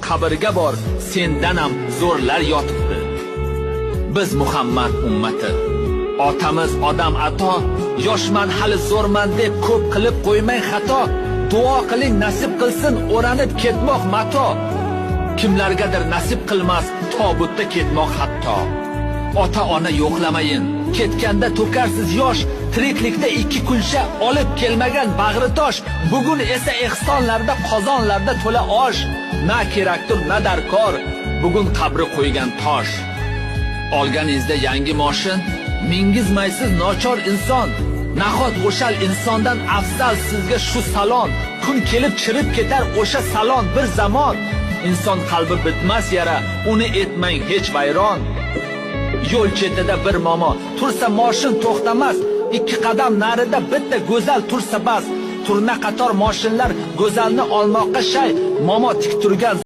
qabrga bor, sendan ham zo'rlar yotibdi. Biz Muhammad ummati, otamiz odam ato, yoshman hali zo'rman deb ko'p qilib qo'ymang xato. Duo qiling nasib qilsin o'ranib ketmoq mato. Kimlargadir nasib qilmas tobutda ketmoq hatto. Ota-ona yo'qlamayin, ketganda to'karsiz yosh, tiriklikda ikki kunsha olib kelmagan bag'ri tosh. Bugun esa ehsonlarda, qozonlarda to'la osh. Na kerakdir, na darkor, bugun qabri qo'ygan tosh. Olganingizda yangi moshin, mingizmaysiz nochor inson. Nahot o'shal insondan afzal sizga shu salon. Kun kelib chirib ketar o'sha salon bir zamon. Inson qalbi bitmas yara, uni etmang hech vayron. Yo'l chetida bir momo tursa moshin to'xtamas, ikki qadam narida bitta go'zal tursa bas. Turna qator moshinlar go'zalni olmoqqa shay, momo tik turgan